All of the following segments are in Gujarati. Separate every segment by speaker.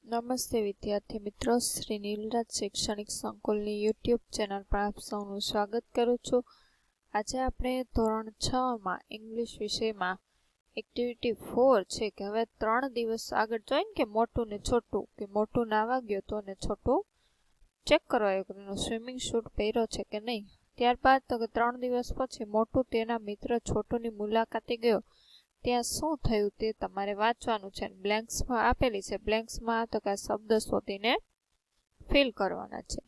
Speaker 1: નમસ્તે વિદ્યાર્થી મિત્રો, શ્રી નીલરાજ શૈક્ષણિક સંકુલની યુટ્યુબ ચેનલ પર આપ સૌનું સ્વાગત કરું છું. આજે આપણે ધોરણ 6માં ઇંગ્લિશ વિષયમાં એક્ટિવિટી 4 છે કે હવે 3 દિવસ આગળ જોઈને કે મોટું ને છોટું, કે મોટું નાવા ગયો તો ને છોટું ચેક કરવા આવ્યો કે એનો સ્વિમિંગ શૂટ પહેર્યો છે કે નહીં. ત્યારબાદ તો કે 3 દિવસ પછી મોટું તેના મિત્ર છોટુની મુલાકાતે ગયો. ત્યાં શું થયું તે તમારે વાંચવાનું છે. બ્લેન્ક્સમાં આપેલી છે, બ્લેન્ક્સમાં તો કે શબ્દ શોધીને ફિલ કરવાના છે.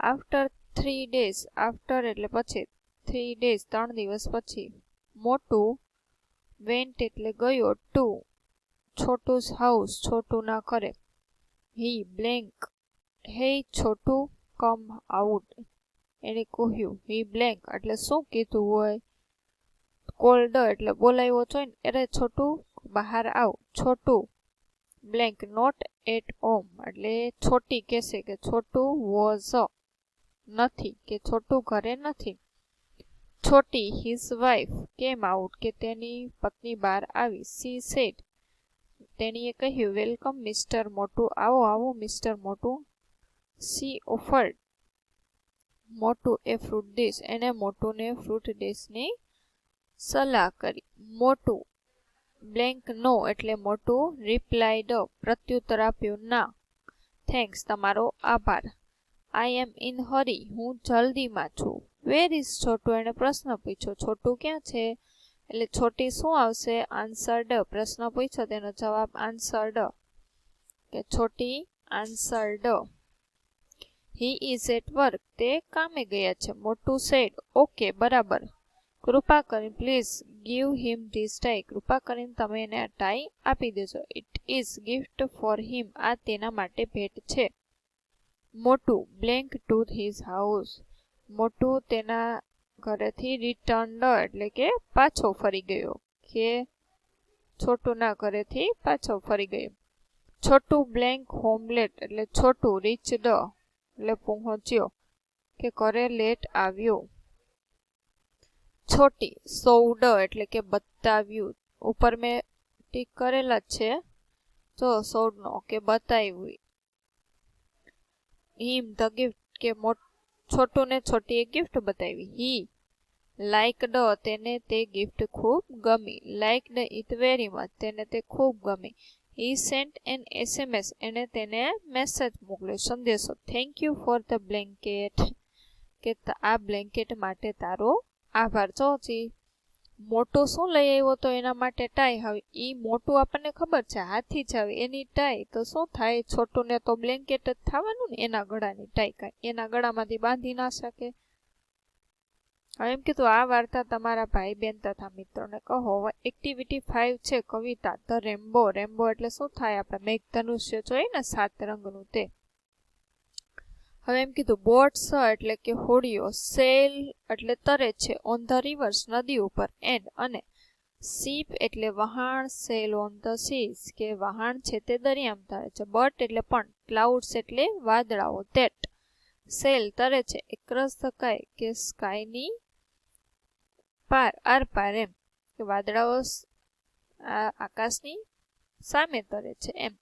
Speaker 1: આફ્ટર 3 days, આફ્ટર એટલે પછી, 3 days 3 દિવસ પછી, મોટું વેન્ટ એટલે ગયો, ટુ છોટુ's હાઉસ છોટું ના કરે, હી બ્લેન્ક હે છોટું કમ આઉટ એને કહ્યું, હી બ્લેન્ક એટલે શું કીધું હોય, કોલ્ડ એટલે બોલાવ્યો છો ને, અરે છોટું બહાર આવ. છોટું બ્લેન્ક નોટ એટ હોમ એટલે છોટી કહેશે કે છોટું વોઝ નથી, કે છોટું ઘરે નથી. છોટી હિઝ વાઇફ કેમ આઉટ કે તેની પત્ની બહાર આવી. સી સેડ તેણીએ કહ્યું, વેલકમ મિસ્ટર મોટું, આવો આવો મિસ્ટર મોટું. સી ઓફર્ડ મોટું એ ફ્રૂટ ડીશ એને મોટુને ફ્રૂટ ડીશની સલાહ કરી. મોટું બ્લેન્ક નો એટલે મોટું રિપ્લાઇડ પ્રત્યુત્તર આપ્યું, ના. થેન્ક્સ તમારો આભાર. આઈ એમ ઇન હરી હું જલ્દીમાં છું. વેર ઇઝ છોટું એને પ્રશ્ન પૂછ્યો, છોટું ક્યાં છે એટલે છોટી શું આવશે, આન્સર્ડ પ્રશ્ન પૂછ્યો તેનો જવાબ આન્સર્ડ, કે છોટી answered. He is at work તે કામે ગયા છે. મોટું સેડ ઓકે બરાબર. કૃપા કરીને please give him this tie કૃપા કરીને તમે એને આ ટાઈ આપી દેજો. It is gift for him આ તેના માટે ભેટ છે. મોટું બ્લેન્ક ટુ હિઝ હાઉસ મોટું તેના ઘરેથી રિટર્ન્ડ એટલે કે પાછો ફરી ગયો, કે છોટું ના ઘરેથી પાછો ફરી ગયો. છોટું બ્લેન્ક હોમ લેટ એટલે છોટું રીચડ એટલે પહોંચ્યો, કે ઘરે લેટ આવ્યો. છોટી સોઉડ એટલે કે બતાવ્યું, ઉપર મેં ટીક કરેલા છે જો સોઉડ નો, કે બતાવ્યું. હિમ ધ ગિફ્ટ કે છોટું ને છોટીએ ગિફ્ટ બતાવી. હી લાઇકડ તેને તે ગિફ્ટ ખૂબ ગમી. લાઇકડ ઇટ વેરી મચ તેને તે ખૂબ ગમી. હી સેન્ટ એન SMS એને તેને મેસેજ મોકલ્યો, સંદેશો. Thank you for the blanket કે આ બ્લેન્કેટ માટે તારો આભાર. ચોથી મોટું શું લઈ આવ્યો તો એના માટે ટાઈ. હવે ઈ મોટું આપણને ખબર છે હાથી છે, હવે એની ટાઈ તો શું થાય, છોટું ને તો બ્લેન્કેટ જ થવાનું ને, એના ગળાની ટાઈ કાંઈ એના ગળામાંથી બાંધી ના શકે. હવે એમ કીધું આ વાર્તા તમારા ભાઈ બહેન તથા મિત્રોને કહો. એક્ટિવિટી 5 છે કવિતા ધ રેમ્બો. રેમ્બો એટલે શું થાય, આપણે મેઘધનુષ્ય જોઈએ ને 7 રંગનું તે. હવે એમ કીધું બોટ્સ એટલે કે હોડીઓ, સેલ એટલે તરે છે, ઓન ધ રિવર્સ નદી ઉપર, એન્ડ અને શીપ એટલે વહાણ, સેલ ઓન ધ સીઝ કે વહાણ છે તે દરિયામાં તરે છે. બટ એટલે પણ, ક્લાઉડ્સ એટલે વાદળાઓ, ધેટ સેલ તરે છે એક્રોસ ધ સ્કાય કે સ્કાયની પાર આર પાર, એમ કે વાદળાઓ આકાશની સામે તરે છે એમ.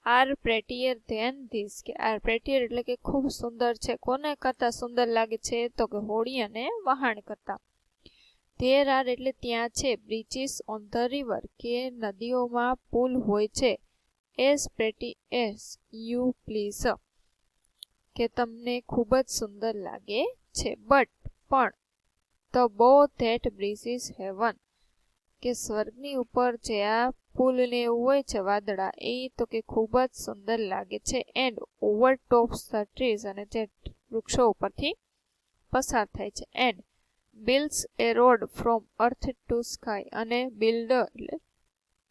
Speaker 1: આર પ્રેટિયર ધેન ધીસ કે આર પ્રેટિયર એટલે કે ખૂબ સુંદર છે, કોને કરતા સુંદર લાગે છે તો કે હોડી અને વહાણ કરતા. ધેર આર એટલે ત્યાં છે, બ્રિજીસ ઓન ધ રિવર કે નદીઓમાં પુલ હોય છે, as pretty as you please કે તમને ખૂબ જ સુંદર લાગે છે. બટ પણ, ધ બો ધેટ બ્રિજીસ હેવન કે સ્વર્ગની ઉપર જે આ પુલ ને એવું હોય છે વાદળા, એ તો કે ખૂબ જ સુંદર લાગે છે. And over tops the trees અને જે વૃક્ષો ઉપરથી પસાર થાય છે. And builds a road from earth to sky અને બિલ્ડ એટલે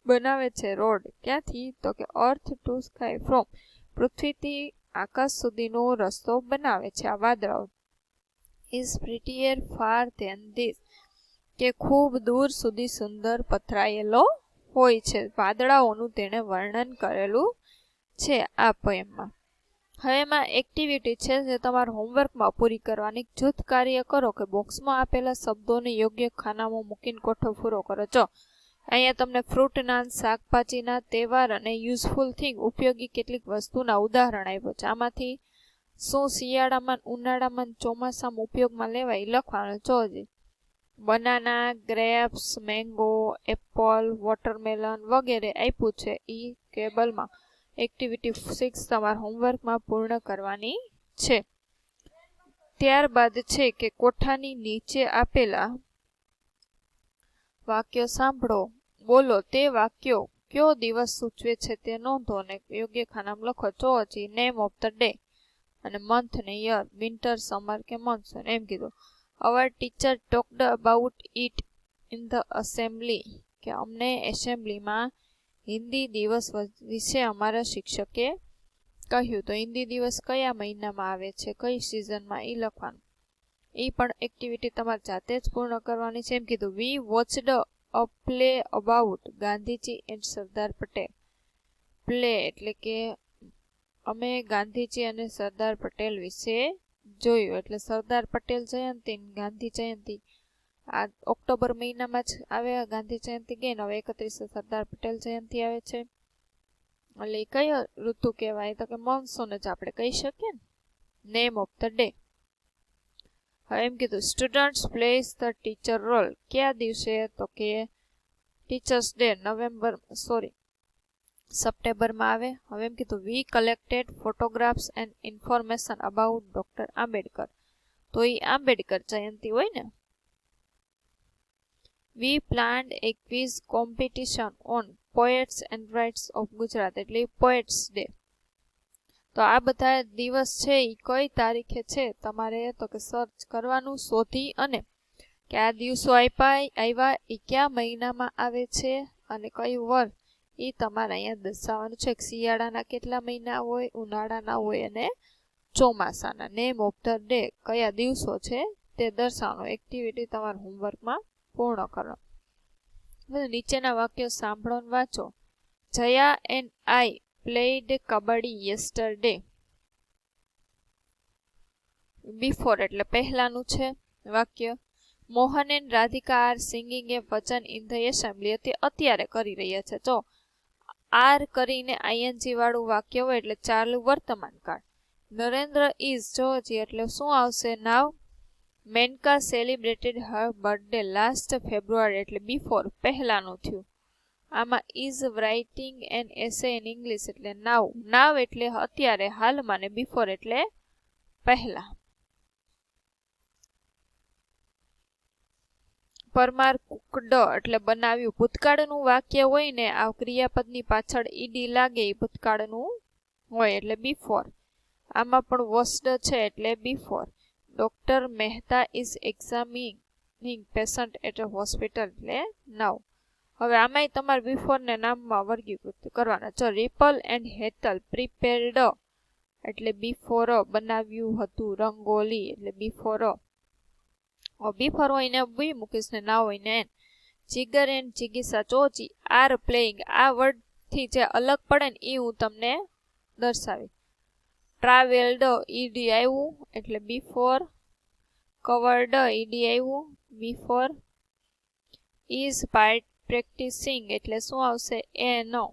Speaker 1: બનાવે છે રોડ, ક્યાંથી તો કે અર્થ ટુ સ્કાય ફ્રોમ પૃથ્વીથી આકાશ સુધીનો રસ્તો બનાવે છે આ વાદળાઓ. Is prettier far than this કે ખૂબ દૂર સુધી સુંદર પથરાયેલો હોય છે. વાદળાઓનું તેણે વર્ણન કરેલું છે આ પોએમમાં. હવે એમાં એક્ટિવિટી છે જે તમારે હોમવર્કમાં પૂરી કરવાની. જૂથ કાર્ય કરો કે બોક્સમાં આપેલા શબ્દોને યોગ્ય ખાનામાં મૂકીને કોઠો પૂરો કરો. જો અહીંયા તમને ફ્રૂટના, શાકભાજીના, તહેવાર અને યુઝફુલ થિંગ ઉપયોગી કેટલીક વસ્તુના ઉદાહરણ આપ્યો છે. આમાંથી શું શિયાળામાં, ઉનાળામાં, ચોમાસામાં ઉપયોગમાં લેવાય લખવાનું. જોજી banana, grapes, mango, apple, watermelon વગેરે આપ્યું છે. ઈ કેબલમાં એક્ટિવિટી 6 તમારા હોમવર્કમાં પૂર્ણ કરવાની છે. ત્યારબાદ છે કે કોઠાની નીચે આપેલા વાક્યો સાંભળો, બોલો. તે વાક્યો કયો દિવસ સૂચવે છે તે નોંધો અને યોગ્ય ખાનામાં લખો. ચોજી નેમ ઓફ ધ ડે અને મંથ ને યર, વિન્ટર, સમર કે મોન્સૂન એમ કીધું. Our teacher talked about it in the assembly, કે અમને એસેમ્બલીમાં હિન્દી દિવસ વિશે અમારા શિક્ષકે કહ્યું. તો હિન્દી દિવસ કયા મહિનામાં આવે છે, કઈ સિઝનમાં, એ લખવાનું. એ પણ એક્ટિવિટી તમારે જાતે જ પૂર્ણ કરવાની છે. એમ કીધું we watched a play about Gandhiji and Sardar Patel. Play એટલે કે અમે ગાંધીજી અને સરદાર પટેલ વિશે જોયું. એટલે સરદાર પટેલ જયંતિ, ગાંધી જયંતિ આ ઓક્ટોબર મહિનામાં જ આવે. ગાંધી જયંતિ ગઈ ને હવે 31 સરદાર પટેલ જયંતિ આવે છે. એટલે કયો ઋતુ કહેવાય? તો કે મોન્સૂન જ આપણે કહી શકીએ ને. Name of the day. હવે એમ કીધું students place the teacher role. કયા દિવસે? તો કે ટીચર્સ ડે સપ્ટેમ્બરમાં આવે. હવે એમ કીધું we collected photographs and information about doctor Ambedkar. તો એ આંબેડકર જયંતિ હોય ને. We planned a quiz competition on poets and writers of Gujarat. એટલે પોએટ્સ ડે. તો આ બધા દિવસ છે એ કઈ તારીખે છે તમારે તો કે સર્ચ કરવાનું, શોધી અને કે આ દિવસો આવ્યા એ કયા મહિનામાં આવે છે અને કયું વર્ષ એ તમારે અહીંયા દર્શાવવાનું છે. શિયાળાના કેટલા મહિના હોય, ઉનાળાના હોય અને ચોમાસાના. નેમ ઓફ ધ ડે કયા દિવસો છે તે દર્શાવવાનું. એક્ટિવિટી તમારા હોમવર્કમાં પૂર્ણ કરો. નીચેના વાક્યો સાંભળો અને વાંચો. Jaya and I played kabaddi yesterday. Before એટલે પહેલાનું છે વાક્ય. Mohan and Radhika are singing a વચન ઇન ધ એસેમ્બલી. તે અત્યારે કરી રહ્યા છે. જો આર કરીને આઈએનજી વાળું વાક્ય હોય એટલે ચાલુ વર્તમાન કાળ. નરેન્દ્ર ઇઝ જોજી એટલે શું આવશે? Now. Menaka celebrated her birthday last February એટલે બિફોર પહેલાનું થયું. આમાં is writing an essay in English એટલે નાવ. નાવ એટલે અત્યારે હાલમાં ને બિફોર એટલે પહેલા. પરમાર કુકડ એટલે બનાવ્યું. ભૂતકાળનું વાક્ય હોય ને આ ક્રિયાપદની પાછળ ઈડી લાગે એ ભૂતકાળનું હોય એટલે બિફોર. આમાં પણ વોસ્ડ છે એટલે before. Doctor Mehta is examining patient at a hospital એટલે નાવ. હવે આમાંય તમારે બિફોર ને નામમાં વર્ગીકૃત કરવાના. જો રિપલ એન્ડ હેટલ પ્રિપેર્ડ એટલે બિફોર. બનાવ્યું હતું રંગોલી એટલે બિફોર. બિફોર હોય ને બી મૂકીશ ને ના હોય ને એન. જીગર એન્ડ જીગીસા ચોજી આર પ્લેઇંગ. આ વર્ડ થી જે અલગ પડે ને એ હું તમને દર્શાવી. ટ્રાવેલ્ડ ઈડી આવ્યું એટલે બિફોર. કવર્ડ ઈડી આવ્યું બિફોર. ઇઝ પ્રેક્ટિસિંગ એટલે શું આવશે? એ નો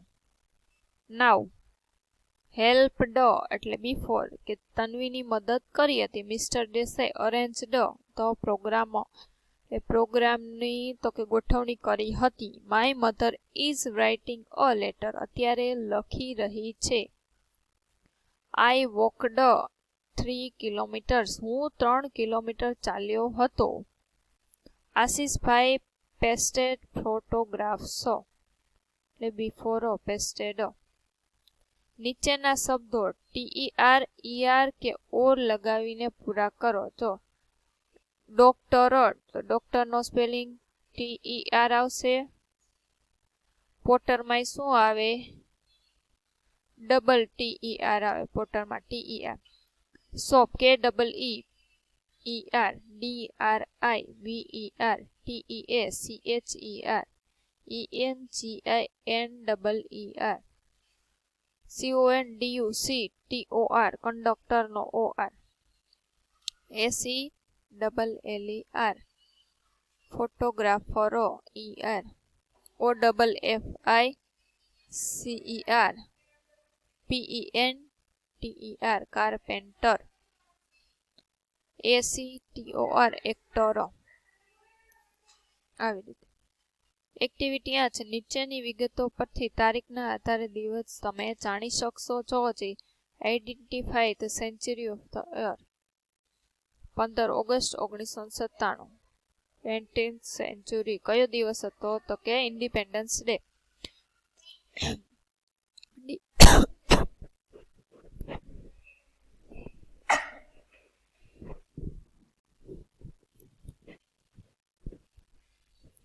Speaker 1: નાવ. હેલ્પડ એટલે બિફોર કે તન્વીની મદદ કરી હતી. Mister Desai arranged the program એ પ્રોગ્રામની તો કે ગોઠવણી કરી હતી. My mother is writing a letter અત્યારે લખી રહી છે. આઈ વોકડ 3 કિલોમીટર્સ હું 3 કિલોમીટર ચાલ્યો હતો. આશીષભાઈ પેસ્ટેડ ફોટોગ્રાફ્સ એટલે બિફોર પેસ્ટેડ. નીચેના શબ્દો ટીઈઆર, ઈઆર કે ઓર લગાવીને પૂરા કરો. તો ડોક્ટર તો ડોક્ટરનો સ્પેલિંગ ટીઈઆર આવશે. પોટરમાં શું આવે? ડબલ ટીઈઆર આવે. પોટરમાં ટીઈઆર. શોપ કે double E R D R I V E R T E A C H E R E N G I N double E R. CONDUC TOR કંડક્ટરનો OR. ACLLER ફોટોગ્રાફરો ER. OFFICER કાર્પેન્ટર ACTOR એક્ટરો આવી રીતે એક્ટિવિટી આ છે નીચેની વિગતો પરથી તારીખના આધારે દિવસ તમે જાણી શકશો છો જી identify the century of the year 15 August 1997 20th century કયો દિવસ હતો તો કે ઇન્ડિપેન્ડન્સ ડે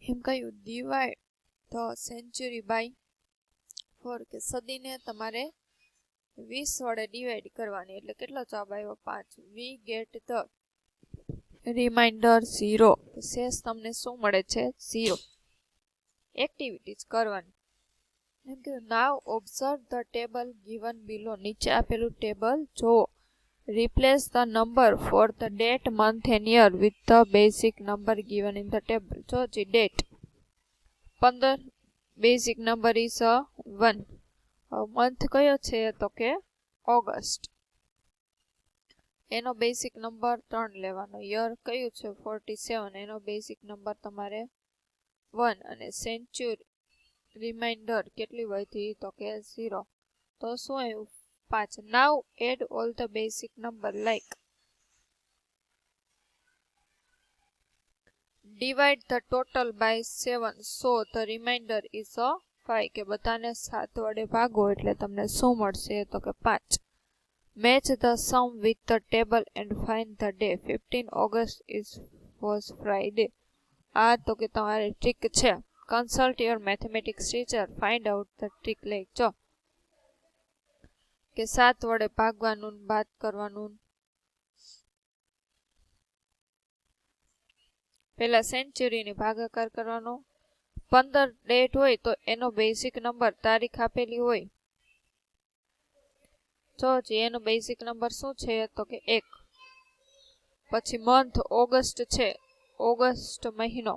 Speaker 1: એમ કહ્યું ડિવાઈડ ધ સેન્ચુરી બાય 4 કે સદીને તમારે 20 વડે ડિવાઈડ કરવાની એટલે કેટલો જવાબ આવ્યો 5 વી ગેટ ધ રિમાઇન્ડર 0 શેષ તમને શું મળે છે 0 એક્ટિવિટીઝ કરવાની એમ કે now observe the table given below નીચે આપેલું ટેબલ જુઓ replace the number for the date month and year with the basic number given in the table so the date 15 basic number is 1 month કયો છે તો કે ઓગસ્ટ એનો બેસિક નંબર 3 લેવાનો યર કયું છે 47 એનો બેસિક નંબર તમારે 1 અને સેન્ચુરી રિમાઇન્ડર કેટલી વધી તો કે 0 તો શું આવ્યું 5 now add all the basic number like divide the total by 7 so the remainder is 5 કે બધાને 7 વડે ભાગો એટલે તમને શું મળશે તો કે 5 match the sum with the table and find the day 15 August was Friday આ તો કે તમારી ટ્રીક છે consult your mathematics teacher find out the trick like જો કે 7 વડે ભાગવાનું બાદ કરવાનું પહેલા સેન્ચુરીની ભાગાકાર કરવાનો 15 ડેટ હોય તો એનો બેસિક નંબર તારીખ આપેલી હોય તો એનો બેસિક નંબર શું છે તો કે 1 પછી મંથ ઓગસ્ટ છે ઓગસ્ટ મહિનો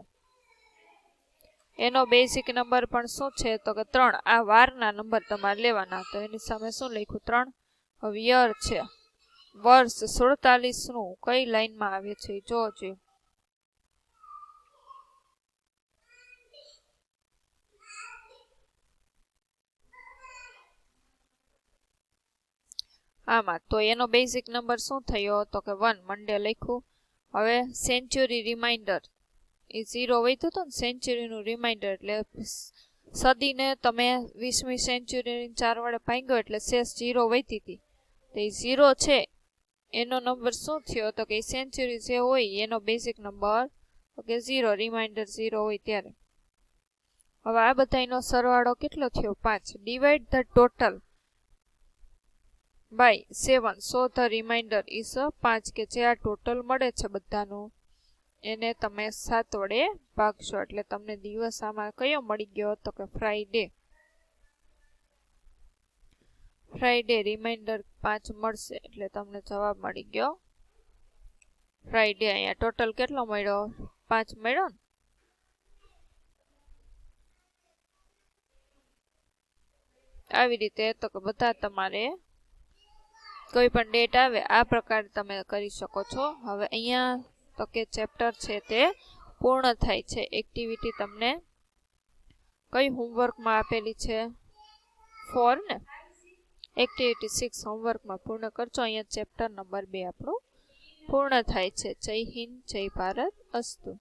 Speaker 1: એનો બેસિક નંબર પણ શું છે તો કે 3 આ વારના નંબર તમારે લેવાના તો એની સામે શું લખ્યું 3 હવે યર છે વર્ષ 47 નું કઈ લાઈનમાં આવે છે જોજો આમાં તો એનો બેસિક નંબર શું થયો તો કે 1 મંડે લખ્યું હવે સેન્ચુરી રિમાઇન્ડર એ 0 વધ્યું તો ને સેન્ચુરીનું રિમાઇન્ડર એટલે સદીને તમે 20મી સેન્ચુરી 4 વડે ભાગ્યો એટલે શેષ 0 વધી હતી તો એ 0 છે એનો નંબર શું થયો તો કે સેન્ચુરી જે હોય એનો બેસિક નંબર તો કે 0 રિમાઇન્ડર 0 હોય ત્યારે હવે આ બધાનો સરવાળો કેટલો થયો 5 divide the total by 7 so the remainder is 5 કે જે આ ટોટલ મળે છે બધાનું એને તમે 7 વડે ભાગશો એટલે તમને દિવસ આમાં કયો મળી ગયો તો કે ફ્રાઈડે રિમાઇન્ડર 5 મળશે એટલે તમને જવાબ મળી ગયો ફ્રાઈડે અહીંયા ટોટલ કેટલો મળ્યો 5 મળ્યો ને આવી રીતે તો કે બધા તમારે કોઈ પણ ડેટ આવે આ પ્રકારે તમે કરી શકો છો હવે અહીંયા તો કે ચેપ્ટર છે તે પૂર્ણ થાય છે એક્ટિવિટી તમને કઈ હોમવર્કમાં આપેલી છે 4 ને એક્ટિવિટી 6 હોમવર્કમાં પૂર્ણ કરજો અહીંયા ચેપ્ટર નંબર 2 આપણું પૂર્ણ થાય છે જય હિન્દ જય ભારત અસ્તુ